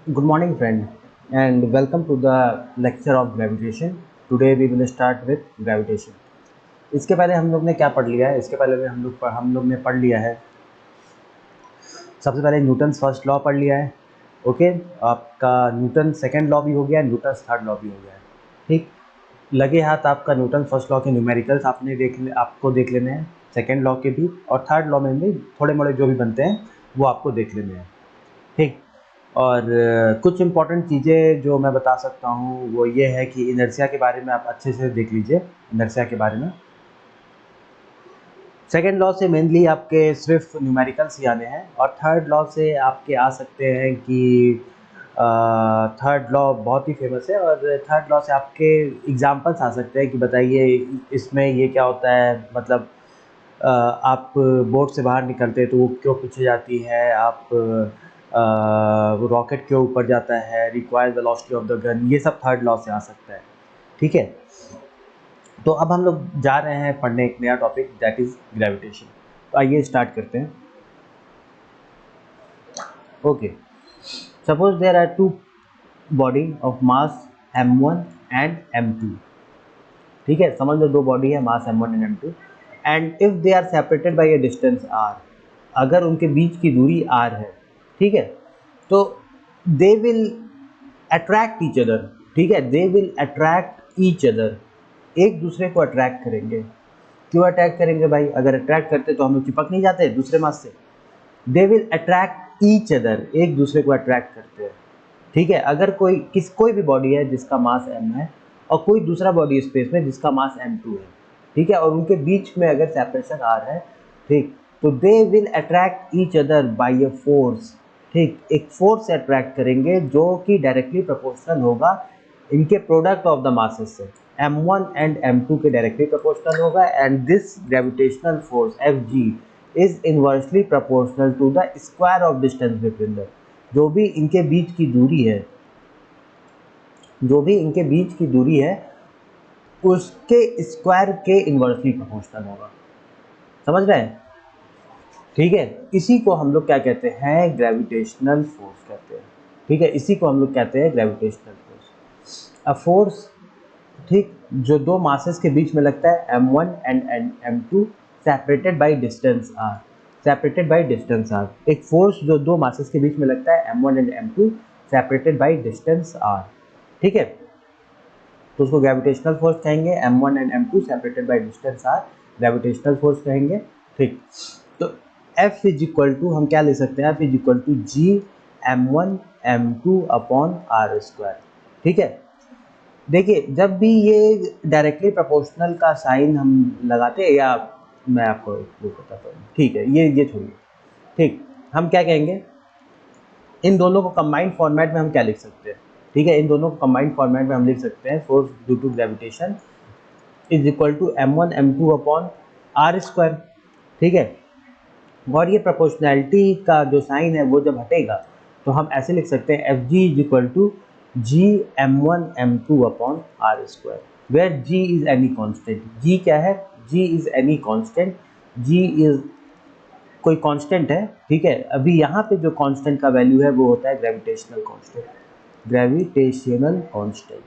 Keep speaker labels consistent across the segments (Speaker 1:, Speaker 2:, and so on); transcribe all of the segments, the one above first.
Speaker 1: Good morning, friend, and welcome to the lecture of gravitation. Today we will start with gravitation. इसके पहले हम लोग ने क्या पढ़ लिया है? इसके पहले में हम लोग ने पढ़ लिया है। सबसे पहले न्यूटन फर्स्ट लॉ पढ़ लिया है। ओके, आपका न्यूटन सेकंड लॉ भी हो गया, न्यूटन थर्ड लॉ भी हो गया है। ठीक, लगे हाथ आपका न्यूटन फर्स्ट लॉ के न्यूमेरिकल्स आपको देख लेने हैं, सेकेंड लॉ के भी, और थर्ड लॉ में भी थोड़े मोड़े जो भी बनते हैं वो आपको देख लेने हैं। ठीक, और कुछ इम्पॉर्टेंट चीज़ें जो मैं बता सकता हूँ वो ये है कि इनर्शिया के बारे में आप अच्छे से देख लीजिए। इनर्शिया के बारे में सेकेंड लॉ से मेनली आपके सिर्फ न्यूमेरिकल्स ही आने हैं, और थर्ड लॉ से आपके आ सकते हैं कि थर्ड लॉ बहुत ही फेमस है, और थर्ड लॉ से आपके एग्जांपल्स आ सकते हैं कि बताइए इसमें ये क्या होता है, मतलब आप बोट से बाहर निकलते हैं तो वो क्यों पीछे जाती है, आप रॉकेट क्यों ऊपर जाता है, required velocity of the gun, ये सब थर्ड लॉ से आ सकता है। ठीक है, तो अब हम लोग जा रहे हैं पढ़ने एक नया टॉपिक, दैट इज़ ग्रेविटेशन। तो आइए स्टार्ट करते हैं। Okay, suppose there are two body of mass m1 and m2। ठीक है, समझ लो दो बॉडी है, mass m1 and m2, and if they are separated by a distance r, अगर उनके बीच की दूरी r है, ठीक है, तो they will attract each other. ठीक है, दे विल अट्रैक्ट ईच अदर, एक दूसरे को अट्रैक्ट करेंगे। क्यों अट्रैक्ट करेंगे भाई? अगर अट्रैक्ट करते तो हम लोग चिपक नहीं जाते दूसरे मास से। दे विल अट्रैक्ट ईच अदर, एक दूसरे को अट्रैक्ट करते हैं। ठीक है, अगर कोई भी बॉडी है जिसका मास m है, और कोई दूसरा बॉडी स्पेस में जिसका मास m2 है, ठीक है, और उनके बीच में अगर सेपरेशन r है, ठीक, तो they will attract each other by a force. ठीक, एक फोर्स से अट्रैक्ट करेंगे जो कि डायरेक्टली प्रोपोर्शनल होगा इनके प्रोडक्ट ऑफ द मासेस से, m1 एंड m2 के डायरेक्टली प्रोपोर्शनल होगा, and this gravitational force Fg is inversely proportional to the square of distance between the, जो भी इनके बीच की दूरी है, जो भी इनके बीच की दूरी है उसके स्क्वायर के इन्वर्सली प्रोपोर्शनल होगा। समझ रहे हैं? ठीक है, इसी को हम लोग क्या कहते हैं? ग्रेविटेशनल फोर्स कहते हैं। ठीक है, इसी को हम लोग कहते हैं ग्रेविटेशनल फोर्स। अ फोर्स, ठीक, जो दो मासेस के बीच में लगता है m1 and m2 separated by distance r, separated by distance r, एक फोर्स जो दो मासेस के बीच में लगता है m1 and m2 separated by distance r। ठीक है, तो उसको ग्रेविटेशनल फोर्स कहेंगे। m1 and m2 separated by distance r, gravitational force कहेंगे। ठीक, तो F इज इक्वल टू, हम क्या ले सकते हैं? F is equal to G m1 m2 upon are square. ठीक है, देखिए जब भी ये डायरेक्टली प्रोपोर्शनल का साइन हम लगाते हैं, या मैं आपको वो बताता हूँ, ठीक है, ये छोड़िए। ठीक, हम क्या कहेंगे, इन दोनों को कंबाइंड फॉर्मेट में हम क्या लिख सकते हैं? ठीक है, इन दोनों को कंबाइंड फॉर्मेट में हम लिख सकते हैं force due to gravitation is equal to m1 m2 upon are square. ठीक है, और ये प्रोपोर्शनैलिटी का जो साइन है वो जब हटेगा तो हम ऐसे लिख सकते हैं F G is equal to G m1 m2 upon are square, where G is any constant. G क्या है? G is any constant, G is कोई कांस्टेंट है। ठीक है, अभी यहाँ पे जो कांस्टेंट का वैल्यू है वो होता है ग्रेविटेशनल कांस्टेंट, ग्रेविटेशनल कांस्टेंट।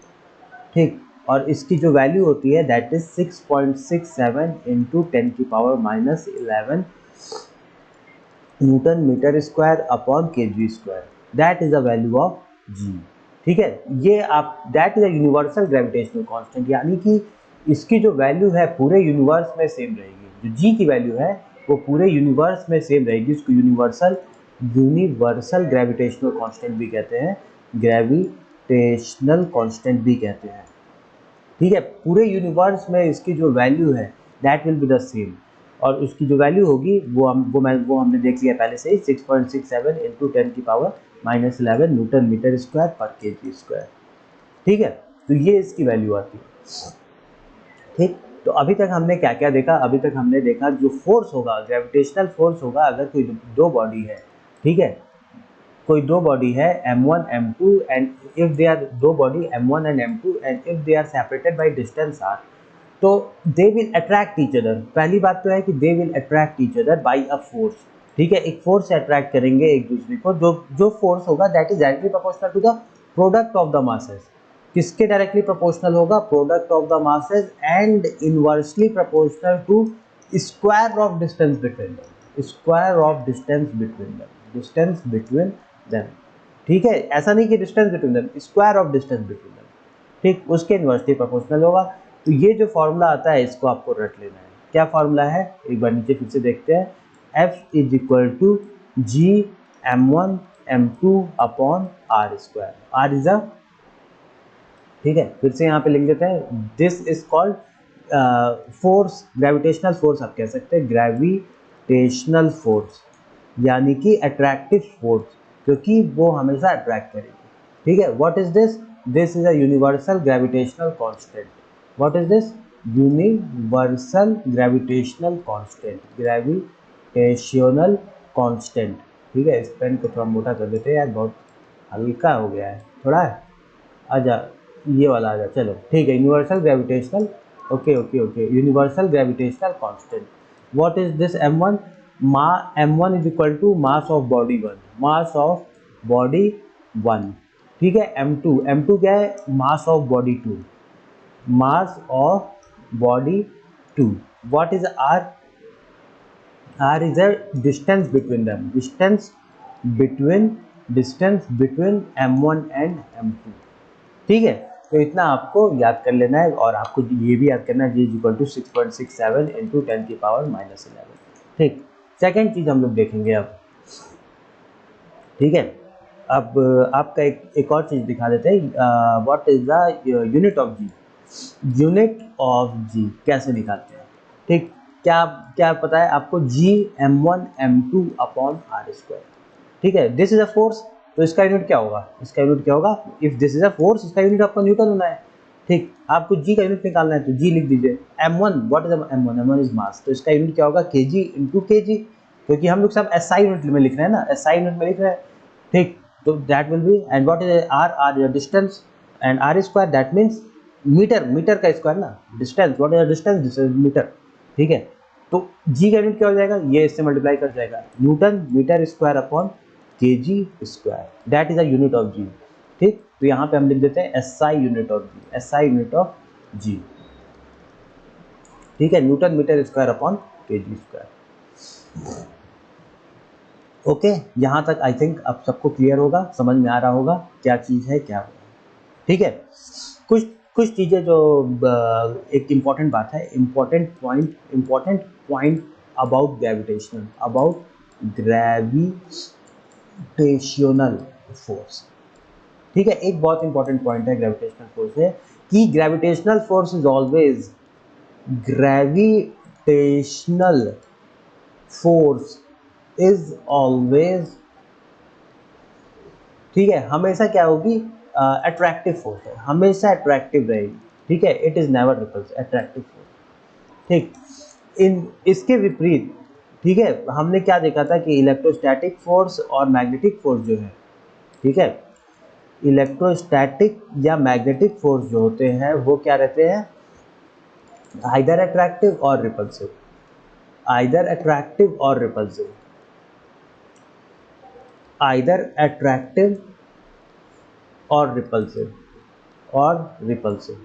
Speaker 1: ठीक, और इसकी जो वैल्यू होती है that is 6.67 into 10⁻⁻11 newton metre square upon KG square, that is the value of G. ठीक है, ये आप, that is a universal gravitational constant, यानी कि इसकी जो वैल्यू है पूरे यूनिवर्स में सेम रहेगी। जो जी की वैल्यू है वो पूरे यूनिवर्स में सेम रहेगी। इसको यूनिवर्सल यूनिवर्सल ग्रेविटेशनल कांस्टेंट भी कहते हैं, ग्रेविटेशनल कांस्टेंट भी कहते हैं। ठीक है, पूरे यूनिवर्स में इसकी जो वैल्यू है that will be the same, और उसकी जो वैल्यू होगी वो हमने देख लिया पहले से ही, 6.67 इंटू 10⁻⁻11 न्यूटन मीटर स्क्वायर पर केजी स्क्वायर। ठीक है, तो ये इसकी वैल्यू आती है। ठीक, तो अभी तक हमने क्या क्या देखा? अभी तक हमने देखा जो फोर्स होगा, ग्रेविटेशनल फोर्स होगा अगर कोई दो बॉडी है। ठीक है, कोई दो बॉडी है m1 m2, and if they are दो body m1 and m2, and if they are separated by distance r, तो they will attract each other. पहली बात तो है कि they will attract each other by a force. ठीक है, एक फोर्स से अट्रैक्ट करेंगे एक दूसरे को, जो जो फोर्स होगा that is directly proportional to the product of the masses. किसके डायरेक्टली प्रोपोर्शनल होगा? Product of the masses and inversely proportional to square of distance between them, square of distance between them, distance between them. ठीक है, ऐसा नहीं कि distance between them, square of distance between them, ठीक, उसके inversely proportional होगा। तो ये जो फॉर्मूला आता है इसको आपको रट लेना है। क्या फॉर्मूला है? एक बार नीचे फिर से देखते हैं। F is equal to G m1 m2 upon are square, r is a, ठीक है, फिर से यहाँ पे लिख देते हैं, this is called force, gravitational force आप कह सकते हैं, ग्रेविटेशनल फोर्स, यानी कि अट्रैक्टिव फोर्स, क्योंकि वो हमेशा अट्रैक्ट करेगी। ठीक है, what is this? This is a universal gravitational constant. What is this? Universal gravitational constant, gravitational constant. ठीक है, इस पेन को थोड़ा मोटा कर देते हैं यार, बहुत हल्का हो गया है थोड़ा। आजा, ये वाला आजा, चलो ठीक है, universal gravitational, okay okay okay, universal gravitational constant. What is this? m1, m1 is equal to mass of body 1, mass of body 1। ठीक है, m2 क्या है? Mass of body 2, mass of body 2। What is r? r is a distance between them, distance between m1 and m2। ठीक है, तो इतना आपको याद कर लेना है, और आपको ये भी याद करना है g is equal to 6.67 into 10 की पावर -11। ठीक, सेकेंड चीज हम लोग देखेंगे अब। ठीक है, अब आपका एक और चीज दिखा देते हैं, what is the unit of G. Unit of G कैसे निकालते हैं? ठीक, क्या क्या पता है आपको? G m1 m2 upon are square. ठीक है, दिस इज अ फोर्स, तो इसका यूनिट क्या होगा? इसका यूनिट क्या होगा? If this is a force, इसका यूनिट आपका न्यूटन होना है। ठीक, आपको जी का यूनिट निकालना है, तो जी लिख दीजिए। m1, what is m1? m1 is mass, तो इसका यूनिट क्या होगा? kg इंटू kg, क्योंकि हम लोग सब SI यूनिट में लिख रहे हैं ना, SI यूनिट में लिख रहे हैं। ठीक, तो that will be, and what is r is distance, and r square that means metre, metre का स्क्वायर ना, distance, what is distance? This is metre. ठीक है, तो जी का यूनिट क्या हो जाएगा? ये इससे मल्टीप्लाई कर जाएगा, newton metre square upon kg square, that is a unit of G. ठीक, तो यहाँ पे हम लिख देते हैं SI unit of G, SI unit of G. ठीक है, newton metre square upon kg square. Okay, यहाँ तक आई थिंक अब सबको क्लियर होगा, समझ में आ रहा होगा क्या चीज़ है क्या होगा। ठीक है, कुछ कुछ चीज़ें जो एक इम्पॉर्टेंट बात है, important point about gravitational, about gravitational force. ठीक है, एक बहुत इंपॉर्टेंट पॉइंट है ग्रेविटेशनल फोर्स है कि gravitational force is always, gravitational force is always, ठीक है, हमेशा क्या होगी? अट्रैक्टिव फोर्स है, हमेशा अट्रैक्टिव रहेगी। ठीक है, it is never repels, attractive force. ठीक, इन इसके विपरीत, ठीक है, हमने क्या देखा था कि इलेक्ट्रोस्टैटिक फोर्स और मैग्नेटिक फोर्स जो है, ठीक है, इलेक्ट्रोस्टैटिक या मैग्नेटिक फोर्स जो होते हैं वो क्या रहते हैं? आइदर अट्रैक्टिव और रिपल्सिव, आइदर अट्रैक्टिव और रिपल्सिव, आइदर अट्रैक्टिव और रिपल्सिव, और रिपल्सिव।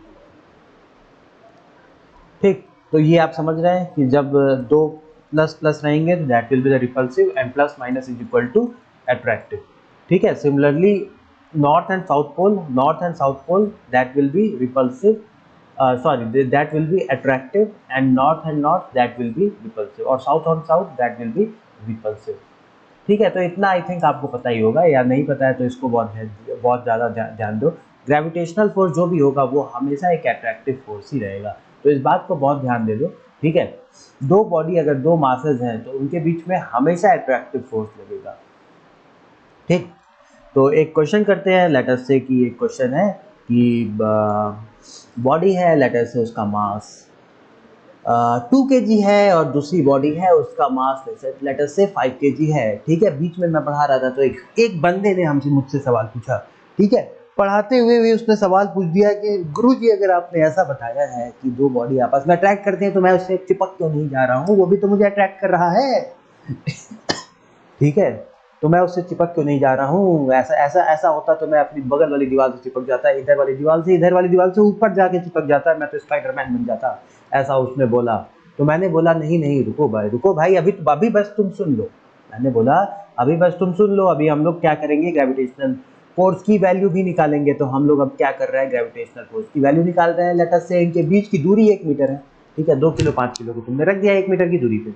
Speaker 1: ठीक, तो ये आप समझ रहे हैं कि जब दो प्लस प्लस रहेंगे तो that will be the repulsive, and plus minus is equal to attractive. ठीक है, similarly north and south pole that will be repulsive, sorry, that will be attractive, and north that will be repulsive, और south on south that will be repulsive। ठीक है, तो इतना I think आपको पता ही होगा, या नहीं पता है तो इसको बहुत ज़्यादा ध्यान दो। ग्रेविटेशनल फोर्स जो भी होगा वो हमेशा एक अट्रैक्टिव फोर्स ही रहेगा, तो इस बात को बहुत ध्यान दे दो। ठीक है, दो बॉडी अगर दो मासेज हैं तो उनके बीच में हमेशा अट्रैक्टिव फोर्स लगेगा। ठीक, तो एक क्वेश्चन करते हैं, लेटर से कि एक क्वेश्चन है कि बॉडी है, लेटर से उसका मास 2 kg है, और दूसरी बॉडी है उसका मास लेटर से 5 kg है। ठीक है, बीच में मैं पढ़ा रहा था तो एक बंदे ने हमसे मुझसे सवाल पूछा। ठीक है, पढ़ाते हुए भी उसने सवाल पूछ दिया कि गुरुजी अगर आपने ऐसा बताया है कि दो बॉडी आपस में अट्रैक्ट करते हैं तो मैं उससे चिपक क्यों नहीं जा रहा हूँ, वो भी तो मुझे अट्रैक्ट कर रहा है। ठीक है, तो मैं उससे चिपक क्यों नहीं जा रहा हूँ? ऐसा ऐसा ऐसा होता तो मैं अपनी बगल वाली दीवार से चिपक जाता, इधर वाली दीवार से, इधर वाली दीवार से ऊपर जाके चिपक जाता, मैं तो स्पाइडरमैन बन जाता। ऐसा उसने बोला। तो मैंने बोला नहीं नहीं, रुको भाई, अभी बस तुम सुन लो। मैंने बोला अभी बस तुम सुन लो, अभी हम लोग क्या करेंगे, ग्रेविटेशनल फोर्स की वैल्यू भी निकालेंगे। तो हम लोग अब क्या कर रहे हैं, ग्रेविटेशनल फोर्स की वैल्यू निकाल रहे हैं। लेट अस से इनके बीच की दूरी 1 मीटर है, ठीक है, 2 किलो 5 किलो को तुमने रख दिया 1 मीटर की दूरी पे।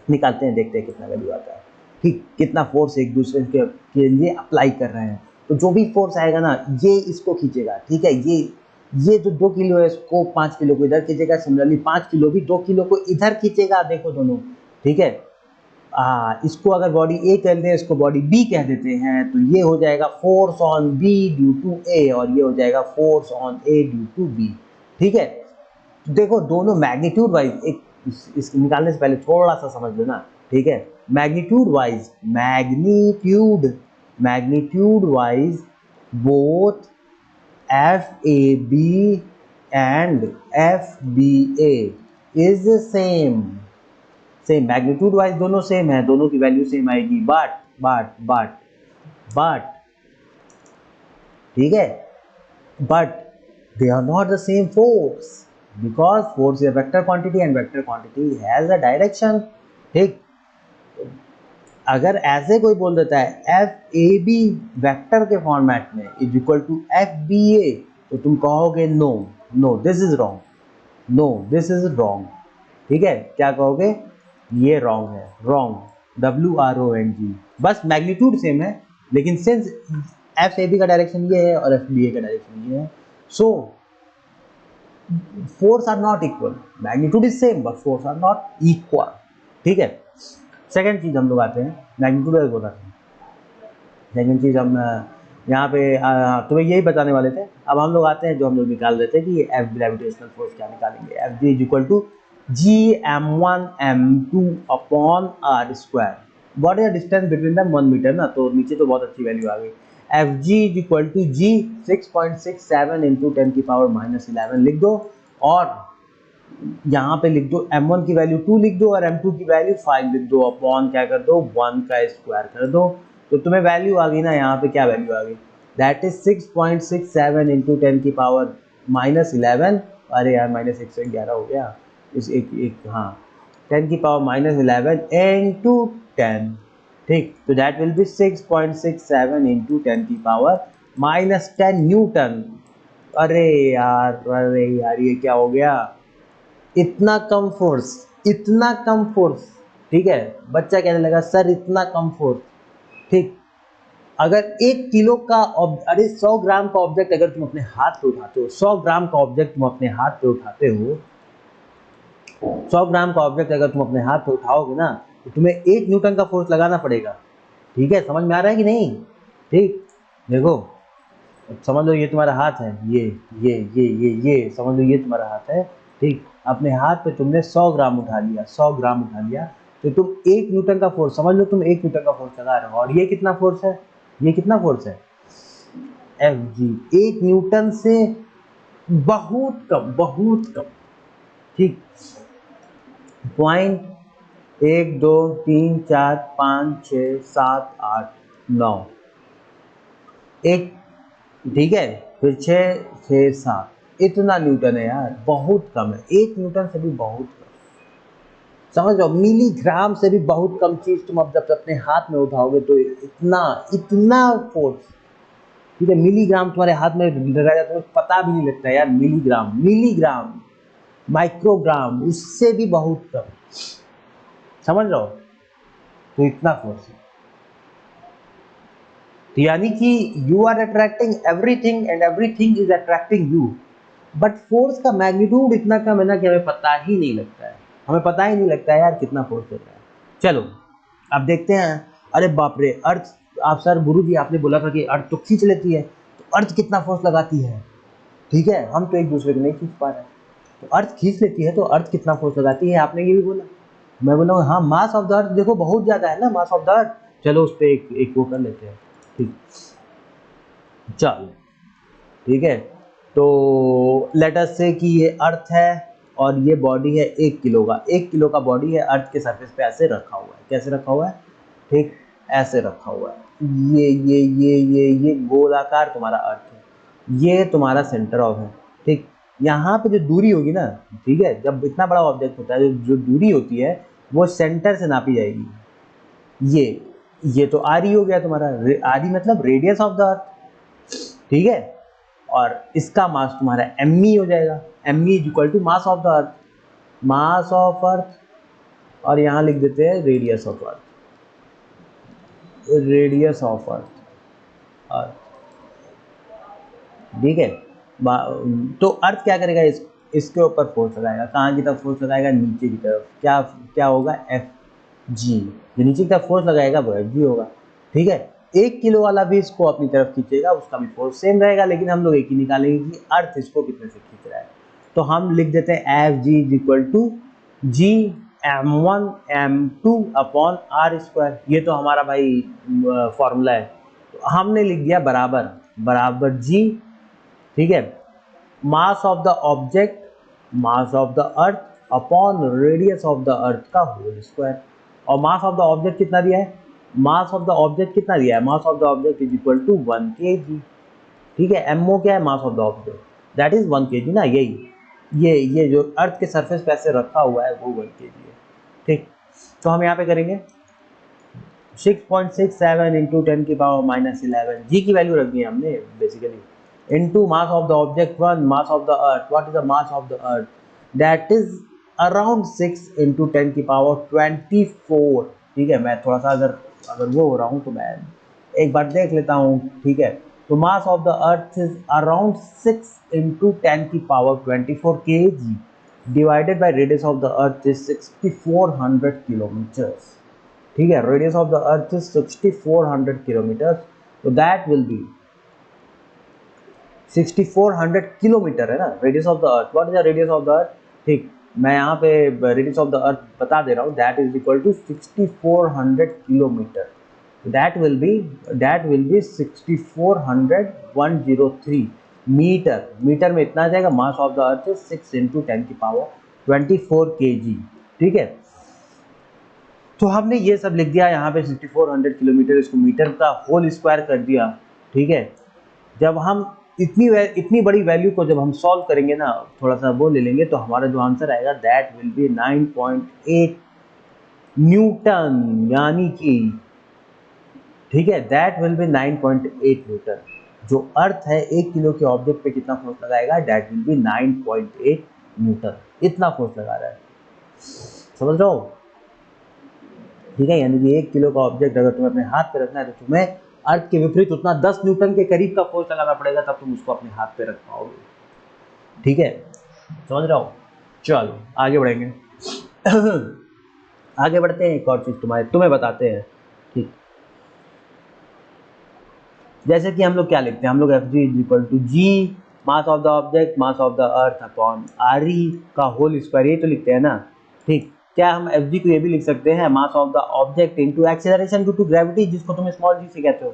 Speaker 1: निकालते हैं, देखते हैं कितना वैल्यू आता है। ठीक, कितना फोर्स एक दूसरे के लिए अप्लाई कर रहे हैं। तो जो भी फोर्स आएगा ना, ये इसको खींचेगा, ठीक है। ये जो 2 किलो है इसको 5 किलो को इधर खींचेगा, सिमिलरली 5 किलो भी 2 किलो को इधर खींचेगा। देखो दोनों, ठीक है। इसको अगर बॉडी ए कह दें, इसको बॉडी बी कह देते हैं, तो ये हो जाएगा force on B due to A, और ये हो जाएगा force on A due to B, ठीक है। तो देखो दोनों मैग्नीट्यूड वाइज, एक इसको निकालने से पहले थोड़ा सा समझ लो ना, ठीक है। Magnitude wise, magnitude wise both F A B and F B A is same magnitude wise दोनों सेम है, दोनों की वैल्यू सेम आएगी। बट ठीक है, but they are not the same force, because force is a vector quantity and vector quantity has a direction। ठीक, अगर ऐसे कोई बोल देता है एफ ए बी वैक्टर के फॉर्मेट में is equal to F B A, तो तुम कहोगे no no this is wrong, no this is wrong, ठीक है। क्या कहोगे, ये रॉन्ग है, रॉन्ग, WRONG। बस मैग्नीट्यूड सेम है, लेकिन सिंस एफ ए बी का डायरेक्शन ये है और एफ बी ए का डायरेक्शन ये है, so force are not equal. Magnitude is same but force are not equal, ठीक है। सेकेंड चीज हम लोग आते हैं, मैग्नीट्यूड वाइज बोला था। सेकेंड चीज हम यहाँ पे तुम्हें यही बताने वाले थे। अब हम लोग आते हैं, जो हम लोग निकाल रहे थे कि एफ ग्रेविटेशनल फोर्स क्या निकालेंगे, F G is equal to GM1M2 upon are square. What is the distance between the 1 metre ना, तो नीचे तो बहुत अच्छी वैल्यू आ गई। F G is equal to G 6.67 into 10 की पावर -11 लिख दो, और यहाँ पे लिख दो m1 की वैल्यू 2 लिख दो, और m2 की वैल्यू 5 लिख दो, अपॉन क्या कर दो 1 का स्क्वायर कर दो। तो तुम्हें वैल्यू आ गई ना, यहाँ पे क्या वैल्यू आ गई, दैट इज 6.67 इंटू 10 की पावर -11। अरे यार -111 हो गया, इस एक हाँ, 10 की पावर -11 इंटू 10, ठीक। तो दैट विल बी 6.67 इंटू 10 की पावर -10 न्यूटन। अरे यार ये क्या हो गया, इतना कम फोर्स, इतना कम फोर्स, ठीक है। बच्चा कहने लगा सर इतना कम फोर्स, ठीक। अगर 1 किलो का अरे 100 ग्राम का ऑब्जेक्ट अगर तुम अपने हाथ पे उठाते हो, 100 ग्राम का ऑब्जेक्ट तुम अपने हाथ पे उठाते हो, 100 ग्राम का ऑब्जेक्ट अगर तुम अपने हाथ पे उठाओगे ना, तो तुम्हें 1 न्यूटन का फोर्स लगाना पड़ेगा, ठीक है। समझ में आ रहा है कि नहीं, ठीक। देखो समझ लो ये तुम्हारा हाथ है, ये समझ लो ये तुम्हारा हाथ है, ठीक। अपने हाथ पे तुमने 100 ग्राम उठा लिया, 100 ग्राम उठा लिया, तो तुम 1 न्यूटन का फोर्स, समझ लो तुम 1 न्यूटन का फोर्स लगा रहे हो। और ये कितना फोर्स है, ये कितना फोर्स है, एफ जी 1 न्यूटन से बहुत कम, बहुत कम, ठीक। 1.1 2 3 4 5 6 7 8 9 एक, ठीक है, फिर 6 6 7, इतना न्यूटन है यार, बहुत कम है, 1 न्यूटन से भी बहुत कम। समझ लो, मिलीग्राम से भी बहुत कम चीज तुम अब जब अपने हाथ में उठाओगे तो इतना इतना फोर्स, ठीक है। मिलीग्राम तुम्हारे हाथ में लगा जाता है, पता भी नहीं लगता यार, मिलीग्राम माइक्रोग्राम उससे भी बहुत कम, समझ लो, तो इतना फोर्स है। तो यानी कि you are attracting everything and everything is attracting you, but force का मैग्नीट्यूड इतना कम है ना कि हमें पता ही नहीं लगता है, हमें पता ही नहीं लगता है यार कितना फोर्स चल रहा है। चलो अब देखते हैं। अरे बाप रे, अर्थ, आप सर गुरु जी आपने बोला था कि अर्थ तो खींच लेती है, तो अर्थ कितना फोर्स लगाती है, ठीक है। हम तो एक दूसरे को नहीं खींच पा रहे हैं, तो अर्थ खींच लेती है, तो अर्थ कितना फोर्स लगाती है, आपने ये भी बोला। मैं बोला हाँ, मास ऑफ द अर्थ देखो बहुत ज़्यादा है ना, मास ऑफ द अर्थ। चलो उस पर एक वो कर लेते हैं, ठीक। चलो ठीक है, तो लेट अस से कि ये अर्थ है और ये बॉडी है 1 किलो का, 1 किलो का बॉडी है, अर्थ के सरफेस पे ऐसे रखा हुआ है। कैसे रखा हुआ है, ठीक, ऐसे रखा हुआ है। ये गोलाकार तुम्हारा अर्थ है, ये तुम्हारा सेंटर ऑफ है। ठीक, यहाँ पे जो दूरी होगी ना, ठीक है, जब इतना बड़ा ऑब्जेक्ट होता है जो दूरी होती है वो सेंटर से नापी जाएगी। ये तो आर ई हो गया तुम्हारा, आर ई मतलब रेडियस ऑफ द अर्थ, ठीक है। और इसका मास तुम्हारा एम ई हो जाएगा, M E is equal to mass of the earth, mass of earth, और यहाँ लिख देते हैं radius of earth, radius of earth, ठीक है। तो अर्थ क्या करेगा, इसके ऊपर फोर्स लगाएगा, कहाँ की तरफ फोर्स लगाएगा, नीचे की तरफ। क्या क्या होगा, एफ जी, जो नीचे की तरफ फोर्स लगाएगा वो एफ जी होगा, ठीक है। 1 किलो वाला भी इसको अपनी तरफ खींचेगा, उसका भी फोर्स सेम रहेगा, लेकिन हम लोग एक ही निकालेंगे कि अर्थ इसको कितने से खींच रहा है। तो हम लिख देते हैं F G is equal to G m1 m2 upon are square. ये तो हमारा भाई फॉर्मूला है, तो हमने लिख दिया बराबर बराबर जी, ठीक है, mass of the object, mass of the earth upon radius of the अर्थ का होल स्क्वायर। और मास ऑफ द ऑब्जेक्ट कितना दिया है, मास ऑफ द ऑब्जेक्ट कितना दिया है, mass of the object is equal to 1 kg, ठीक है। एमओ क्या है, mass of the object, that is 1 kg ना, यही ये जो अर्थ के सरफेस पे ऐसे रखा हुआ है वो 1 kg है, ठीक। तो हम यहाँ पे करेंगे 6.67 इंटू 10⁻⁻11, जी की वैल्यू रख दी है हमने basically, into mass of the object 1, mass of the earth, what is the mass of the earth, that is around 6 into 10⁻24, ठीक है। मैं थोड़ा सा अगर वो हो रहा हूँ तो मैं एक बार देख लेता हूँ, ठीक है। तो मास of the earth is around 6 into 10⁻24 kg divided by radius of the earth is 6400 kilometres, ठीक है। Radius of the earth is 6400 kilometres, तो दैट विल बी 6400 किलोमीटर है ना, radius of the earth. What is the radius of the अर्थ, ठीक, मैं यहाँ पे radius of the अर्थ बता दे रहा हूँ, that is equal to 6400 kilometre, that will be 6400 metre. Metre में इतना आ जाएगा, mass of the earth is 6 into 10⁻24 kg, ठीक है। तो हमने ये सब लिख दिया यहाँ पे 6400 किलोमीटर, इसको मीटर का होल स्क्वायर कर दिया, ठीक है। जब हम इतनी बड़ी वैल्यू को जब हम सॉल्व करेंगे ना, थोड़ा सा वो ले लेंगे, तो हमारा जो आंसर आएगा दैट विल बी 9.8 न्यूटन, यानी कि, ठीक है, दैट विल बी 9.8 न्यूटन। जो अर्थ है 1 किलो के ऑब्जेक्ट पे कितना फोर्स लगाएगा, दैट विल बी 9.8 न्यूटन, इतना फोर्स लगा रहा है, समझ रहे हो, ठीक है। यानी कि 1 किलो का ऑब्जेक्ट अगर तुम्हें अपने हाथ पे रखना है तो तुम्हें अर्थ के विपरीत उतना 10 न्यूटन के करीब का फोर्स लगाना पड़ेगा, तब तुम उसको अपने हाथ पे रख पाओगे, ठीक है, समझ रहा हो। चलो आगे बढ़ेंगे आगे बढ़ते हैं, एक और चीज तुम्हें बताते हैं, ठीक। जैसे कि हम लोग क्या लिखते हैं, हम लोग F G is equal to G mass of the object mass of the earth upon are E का होल स्क्वायर, ये तो लिखते हैं ना, ठीक। क्या हम एफ जी को ये भी लिख सकते हैं, mass of the object into acceleration due to gravity, जिसको तुम स्मॉल जी से कहते हो,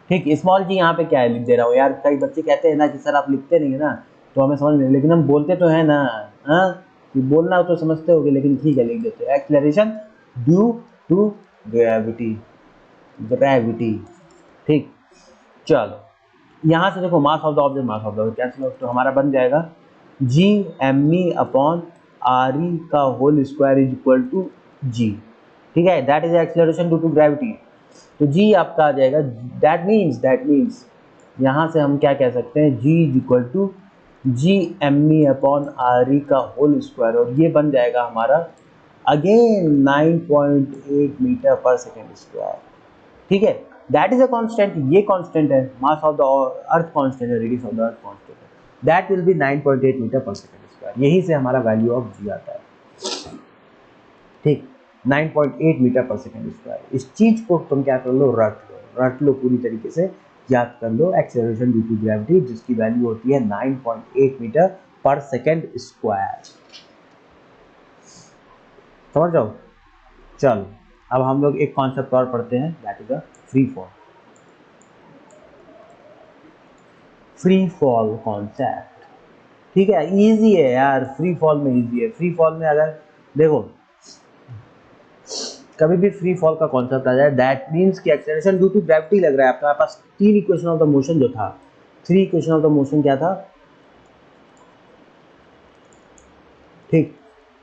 Speaker 1: ठीक। स्मॉल जी यहाँ पे क्या है लिख दे रहा हूँ यार, कई बच्चे कहते हैं ना कि सर आप लिखते नहीं है ना, तो हमें समझ नहीं, लेकिन हम बोलते तो है ना, हाँ, कि बोलना तो समझते होगे, लेकिन ठीक है लिख देते हैं, एक्सेलरेशन ड्यू टू ग्रेविटी, ठीक। चलो यहाँ से देखो, mass of the object mass of the cancel हो, तो हमारा बन जाएगा G M E upon are E का whole square is equal to G, ठीक है, that is acceleration due to gravity. तो जी आपका आ जाएगा, दैट मीन्स यहाँ से हम क्या कह सकते हैं, G is equal to G M E upon are E का होल स्क्वायर, और ये बन जाएगा हमारा again 9.8 metre per second square, ठीक है। दैट इज अ कांस्टेंट, ये कांस्टेंट है, mass of the earth constant है, radius of the earth constant है, that will be 9.8 metre per second square, यही से हमारा वैल्यू ऑफ जी आता है, ठीक, 9.8 मीटर पर सेकेंड स्क्वायर। इस चीज को तुम क्या कर लो, रट लो पूरी तरीके से, याद कर लो, एक्सेलरेशन ड्यू टू ग्रेविटी जिसकी वैल्यू होती है 9.8 मीटर पर सेकेंड स्क्वायर, समझ जाओ। चलो अब हम लोग एक कॉन्सेप्ट और पढ़ते हैं, that is a free fall concept, ठीक है। इजी है यार, फ्री फॉल में इजी है। फ्री फॉल में अगर देखो, कभी भी फ्री फॉल का कॉन्सेप्ट आ जाए दैट मीन्स कि एक्सेलरेशन ड्यू टू ग्रेविटी लग रहा है। आपके पास 3 इक्वेशन ऑफ द मोशन जो था, 3 इक्वेशन ऑफ द मोशन क्या था, ठीक।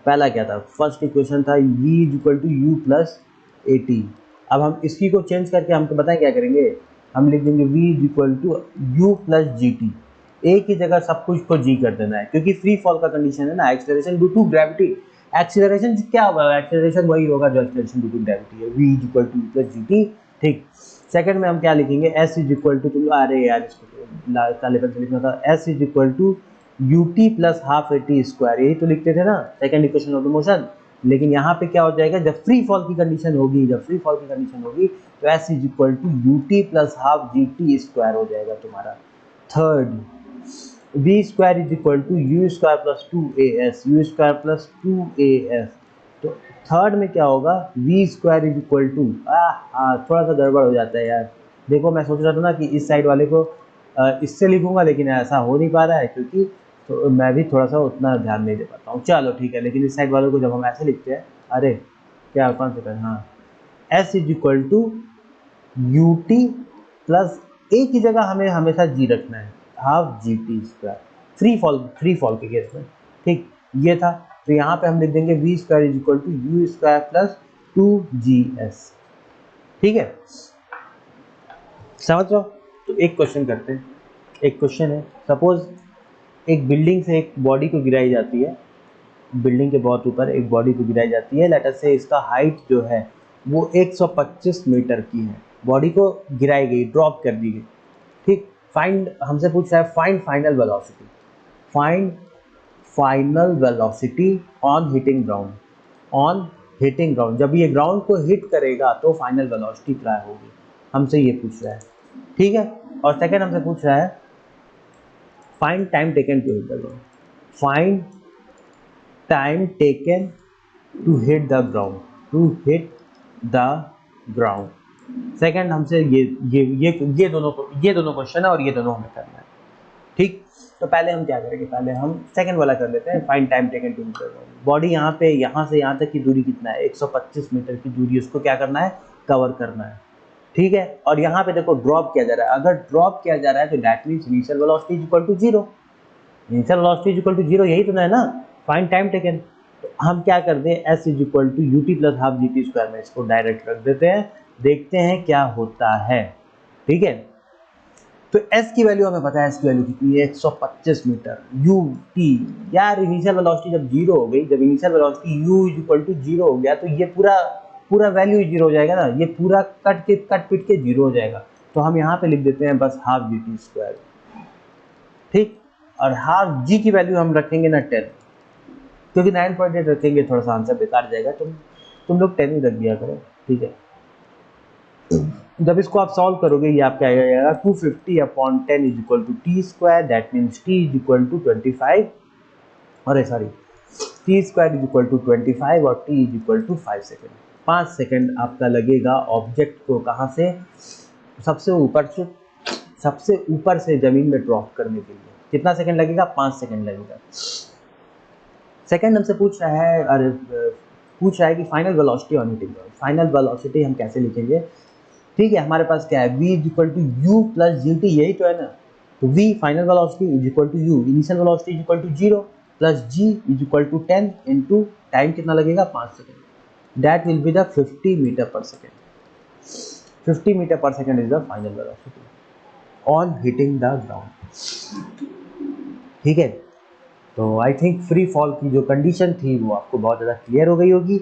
Speaker 1: पहला क्या था, फर्स्ट इक्वेशन था v is equal to you plus a t. अब हम इसकी को चेंज करके हमको बताएं क्या करेंगे, हम लिख देंगे v is equal to you plus ji T. A की जगह सब कुछ को जी कर देना है, क्योंकि फ्री फॉल का कंडीशन है ना, acceleration due to gravity. Acceleration क्या होगा, एक्सेलरेशन वही होगा जो एक्सेलरेशन ड्यू टू ग्रेविटी है, v is equal to you plus ji t, ठीक। सेकंड में हम क्या लिखेंगे, s इज इक्वल टू, अरे यार इसको काले पेन से लिखना था, s is equal to U T plus half a t square, यही तो लिखते थे ना second equation of the motion. लेकिन यहाँ पे क्या हो जाएगा, जब फ्री फॉल की कंडीशन होगी, जब फ्री फॉल की कंडीशन होगी तो s is equal to U T plus half G T square हो जाएगा तुम्हारा। Third, v square is equal to u square plus two a s, u square plus two a s. तो third में क्या होगा, v square is equal to, थोड़ा सा गड़बड़ हो जाता है यार। देखो मैं सोच रहा था ना कि इस साइड वाले को इससे लिखूंगा, लेकिन ऐसा हो नहीं पा रहा है क्योंकि तो मैं भी थोड़ा सा उतना ध्यान नहीं दे पाता हूँ। चलो ठीक है, लेकिन इस साइड वालों को जब हम ऐसे लिखते हैं, अरे क्या कौन से पेन, हाँ, s is equal to U T plus A की जगह हमें हमेशा जी रखना है, half G T square, free fall के केस में, ठीक। ये था, तो यहाँ पे हम लिख देंगे v square is equal to u square plus two g s, ठीक है, समझ रहे हो। तो एक क्वेश्चन करते हैं, एक क्वेश्चन है, सपोज एक बिल्डिंग से एक बॉडी को गिराई जाती है, बिल्डिंग के बहुत ऊपर एक बॉडी को गिराई जाती है, लेट अस से इसका हाइट जो है वो 125 मीटर की है, बॉडी को गिराई गई, ड्रॉप कर दी गई, ठीक। फाइंड, हमसे पूछ रहा है find final velocity, find final velocity on hitting ground, on hitting ground, जब ये ग्राउंड को हिट करेगा तो फाइनल वेलोसिटी क्या होगी, हमसे ये पूछ रहा है, ठीक है। और सेकंड हमसे पूछ रहा है find time taken to hit the ground, find time taken to hit the ground, to hit the ground. Second हमसे ये दोनों क्वेश्चन है और ये दोनों हमें करना है, ठीक। तो पहले हम क्या करेंगे, पहले हम सेकंड वाला कर लेते हैं, find time taken to hit the ground. Body यहाँ पे, यहाँ से यहाँ तक की दूरी कितना है, 125 मीटर की दूरी, उसको क्या करना है, कवर करना है, ठीक है। और यहाँ पे देखो ड्रॉप किया जा रहा है, अगर ड्रॉप किया जा रहा है तो that means initial velocity is equal to zero, initial velocity is equal to zero, यही तो है ना, फाइंड टाइम टेकन। तो हम क्या करते हैं, s is equal to U T plus half G T square में इसको डायरेक्ट रख देते हैं, देखते हैं क्या होता है, ठीक है। तो s की वैल्यू हमें पता है, s की वैल्यू कितनी है, 125 मीटर, u t, यार इनिशियल वेलोसिटी जब जीरो हो गई, जब initial velocity u is equal to zero हो गया तो ये पूरा वैल्यू जीरो हो जाएगा ना, ये पूरा कट पिट के जीरो हो जाएगा। तो हम यहाँ पे लिख देते हैं बस हाफ जी टी स्क्वायर, ठीक। और हाफ जी की वैल्यू हम रखेंगे ना 10, क्योंकि 9.8 रखेंगे थोड़ा सा आंसर बेकार जाएगा, तुम लोग 10 ही रख दिया करो, ठीक है। जब इसको आप सॉल्व करोगे ये आपका आएगा 250 upon 10 is equal to t square, that means t is equal to 25, अरे sorry, t square is equal to 25 और t is equal to 5 second. 5 second आपका लगेगा ऑब्जेक्ट को कहाँ से, सबसे ऊपर से जमीन में ड्रॉप करने के लिए। कितना सेकेंड लगेगा, 5 सेकेंड लगेगा। सेकेंड हमसे पूछ रहा है कि final velocity on hitting ground. Final velocity हम कैसे लिखेंगे, ठीक है, हमारे पास क्या है, v is equal to you plus ji t, यही तो है ना। तो v final velocity is equal to u, initial velocity is equal to 0 plus g is equal to 10 into time कितना लगेगा, 5 second, that will be the 50 metre per second. 50 metre per second is the final velocity on hitting the ground, ठीक है। तो I think free fall की जो condition थी वो आपको बहुत ज़्यादा क्लियर हो गई होगी,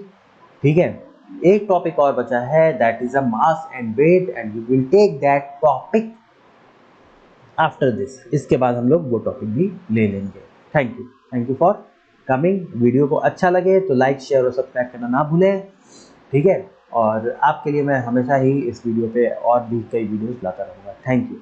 Speaker 1: ठीक है। एक टॉपिक और बचा है, that is a mass and weight, and we will take that topic after this. इसके बाद हम लोग वो टॉपिक भी ले लेंगे। Thank you for coming. Video को अच्छा लगे तो लाइक, शेयर और सब्सक्राइब करना ना भूलें, ठीक है। और आपके लिए मैं हमेशा ही इस वीडियो पे और भी कई वीडियोस लाता रहूँगा। Thank you.